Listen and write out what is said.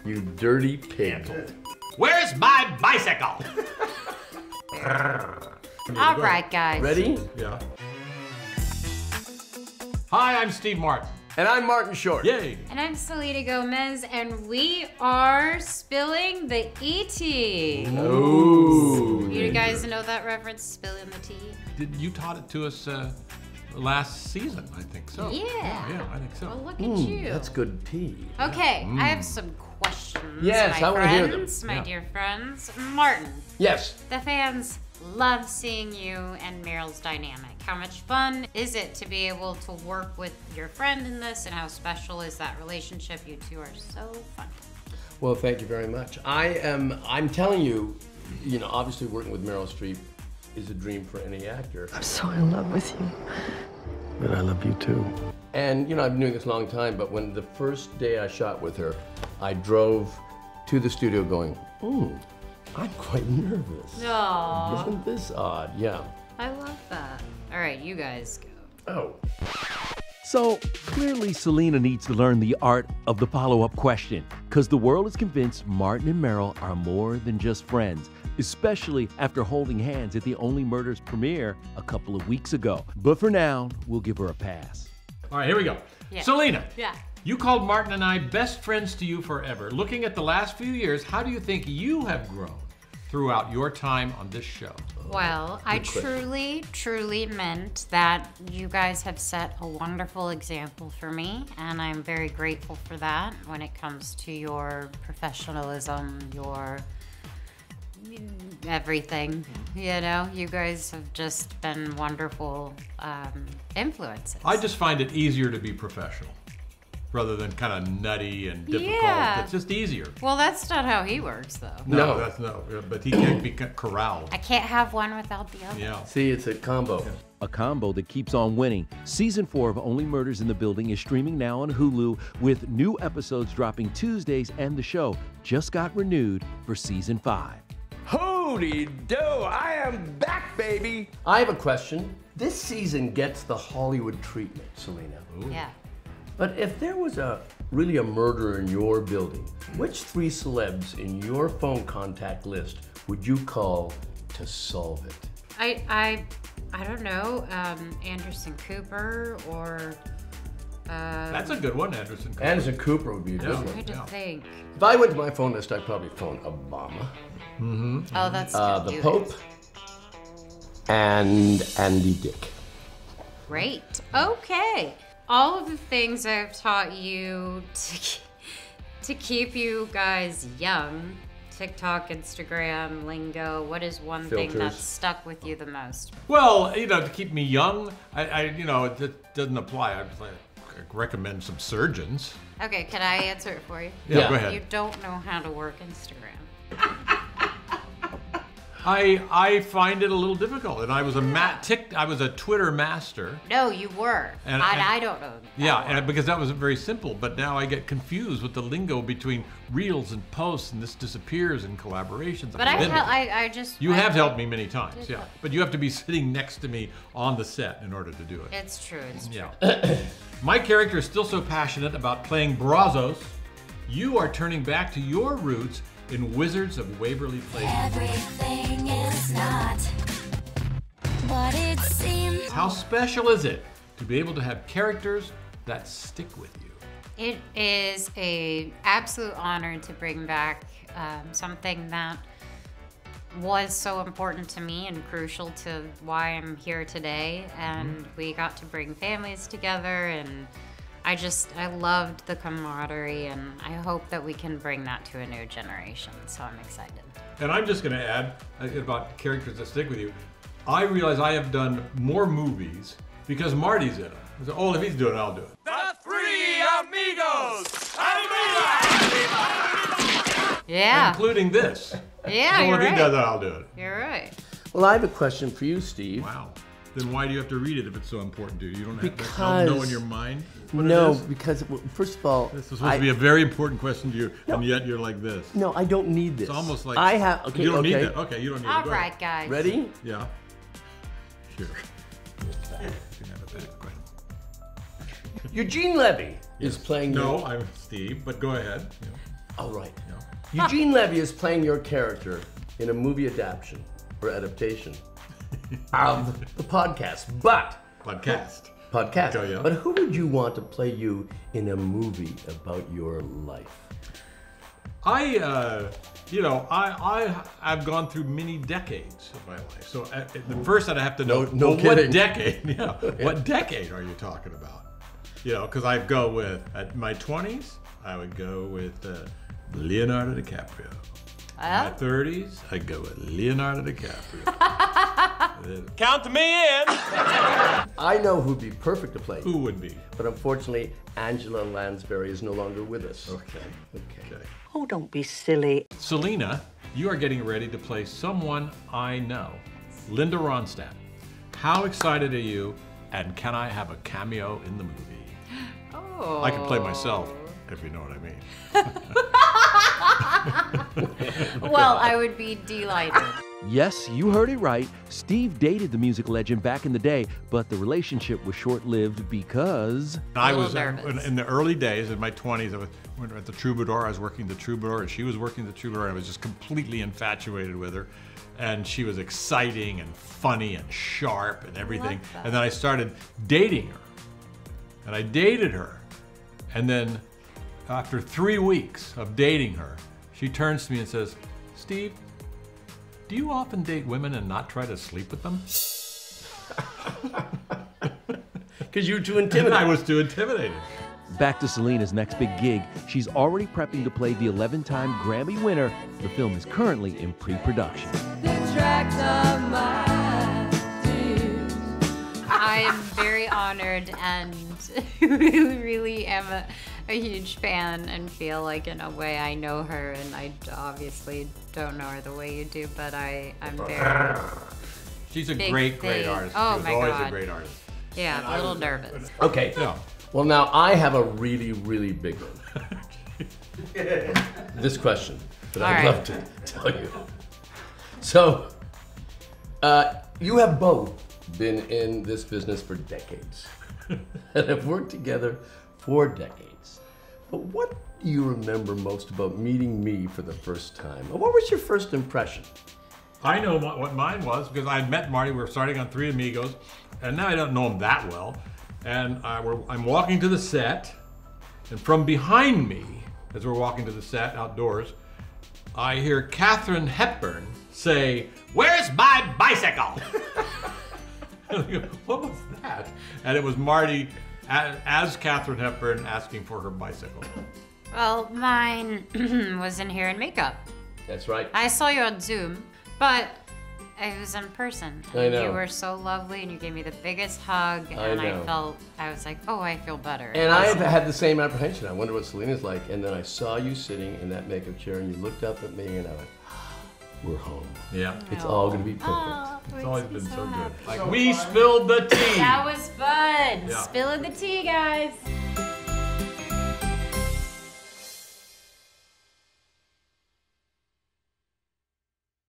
You dirty pig. Where's my bicycle? All right, guys. Ready? Yeah. Hi, I'm Steve Martin. And I'm Martin Short. Yay. And I'm Selena Gomez, and we are spilling the E.T. Ooh. You guys know that reference, spilling the tea? You taught it to us last season, I think so. Yeah. Yeah, I think so. Well, look at you. That's good tea. Okay, I have some questions. Yes, my I wanna hear friends, them. my Yeah. dear friends. Martin, Yes. the fans love seeing you and Meryl's dynamic. How much fun is it to be able to work with your friend in this, and how special is that relationship? You two are so fun. Well, thank you very much. I'm telling you, obviously working with Meryl Streep is a dream for any actor. I'm so in love with you. But I love you too. And I've been doing this a long time, but when the first day I shot with her, I drove to the studio going, I'm quite nervous. Aww. Isn't this odd? Yeah. I love that. All right, you guys go. Oh. So clearly Selena needs to learn the art of the follow-up question, because the world is convinced Martin and Meryl are more than just friends, especially after holding hands at the Only Murders premiere a couple of weeks ago. But for now, we'll give her a pass. All right, here we go. Yeah. Selena. Yeah. You called Martin and I best friends to you forever. Looking at the last few years, how do you think you have grown throughout your time on this show? Well, I truly meant that you guys have set a wonderful example for me, and I'm very grateful for that when it comes to your professionalism, your everything. You guys have just been wonderful influences. I just find it easier to be professional rather than kind of nutty and difficult. Yeah. It's just easier. Well, that's not how he works, though. No. But he can't be corralled. I can't have one without the other. Yeah. See, it's a combo. A combo that keeps on winning. Season 4 of Only Murders in the Building is streaming now on Hulu, with new episodes dropping Tuesdays, and the show just got renewed for Season 5. Howdy do, I am back, baby. I have a question. This season gets the Hollywood treatment, Selena. Yeah. But if there was really a murder in your building, which 3 celebs in your phone contact list would you call to solve it? I don't know, Anderson Cooper or... That's a good one, Anderson Cooper. Anderson Cooper would be a good I'm one. trying to think. If I went to my phone list, I'd probably phone Obama, Oh, that's good. the Do Pope, it. and Andy Dick. Great. Okay. All of the things I've taught you to keep you guys young, TikTok, Instagram, lingo, what is one thing Filters. that's stuck with you the most? Well, to keep me young, it doesn't apply. I recommend some surgeons. Okay, can I answer it for you? Yeah, go ahead. You don't know how to work Instagram. I find it a little difficult, and I was a Twitter master. No, you were. And I don't know. Yeah, because that was very simple, but now I get confused with the lingo between reels and posts, and this disappears in collaborations. But I just... You have helped me many times, yeah. But you have to be sitting next to me on the set in order to do it. It's true, it's true. Yeah. My character is still so passionate about playing Brazos. You are turning back to your roots in Wizards of Waverly Place. Everything is not what it seems. How special is it to be able to have characters that stick with you? It is an absolute honor to bring back something that was so important to me and crucial to why I'm here today. And we got to bring families together, and I loved the camaraderie, and I hope that we can bring that to a new generation. So I'm excited. And I'm just going to add about characters that stick with you. I realize I have done more movies because Marty's in them. So, if he's doing it, I'll do it. The Three Amigos! Yeah. Including this. Yeah, So you're if he right. does it, I'll do it. You're right. Well, I have a question for you, Steve. Wow. Then why do you have to read it if it's so important to you? You don't have Because- to know in your mind what it No, is? because first of all, This is supposed to be a very important question to you, and yet you're like this. no, I don't need this. It's almost like I have. Okay, you don't okay. need that. Okay, you don't need it. All Go ahead. right, guys. Ready? Yeah. Here. You can have it back. Go ahead. Eugene Levy is Yes. playing. No, I'm Steve, but go ahead. Yeah. Oh, right. You know? Eugene Levy is playing your character in a movie adaptation or adaptation of the podcast. Podcast. Podcast. Yeah. But who would you want to play you in a movie about your life? I've gone through many decades of my life. So the first I'd have to know, No what kidding. decade? Yeah. What decade are you talking about? You know, because I'd go with, at my 20s, I would go with Leonardo DiCaprio. My 30s, I'd go with Leonardo DiCaprio. Count me in. I know who'd be perfect to play you. Who would be? But unfortunately, Angela Lansbury is no longer with us. Okay. Oh, don't be silly. Selena, you are getting ready to play someone I know, Linda Ronstadt. How excited are you, and can I have a cameo in the movie? Oh. I can play myself, if you know what I mean. Well, I would be delighted. Yes, you heard it right. Steve dated the music legend back in the day, but the relationship was short-lived because... I was nervous. in the early days, in my 20s, I was at the Troubadour. I was working the Troubadour, and she was working the Troubadour, and I was just completely infatuated with her. And she was exciting and funny and sharp and everything. And then I started dating her. And I dated her. And then after 3 weeks of dating her, she turns to me and says, "Steve, do you often date women and not try to sleep with them?" Because you were too And intimidated. I was too intimidated. Back to Selena's next big gig. She's already prepping to play the 11-time Grammy winner. The film is currently in pre-production. I am very honored and really am a huge fan and feel like in a way I know her, and I obviously don't know her the way you do, but I'm very, She's a Big great thing. artist. Oh, she was my always God. a great artist. yeah, a little nervous. Okay. Yeah. Well, now I have a really, really big one. This question that All I'd right. love to tell you. So, you have both been in this business for decades and have worked together for decades. But what do you remember most about meeting me for the first time? And what was your first impression? I know what mine was because I had met Marty. We were starting on Three Amigos, and now I don't know him that well. And I'm walking to the set, and from behind me, as we're walking to the set outdoors, I hear Katharine Hepburn say, "Where's my bicycle?" And I go, "What was that?" And it was Marty as Katharine Hepburn asking for her bicycle. Well, mine was in hair and makeup. That's right. I saw you on Zoom, but it was in person. I And know. You were so lovely, and you gave me the biggest hug, and know. I was like, oh, I feel better. And I have had the same apprehension. I wonder what Selena's like. And then I saw you sitting in that makeup chair, and you looked up at me, and I went, "We're home. Yeah. It's all going to be perfect." Oh, It's makes always me been so happy. good. Like, we spilled the tea. That was fun. Yeah. Spilling the tea, guys.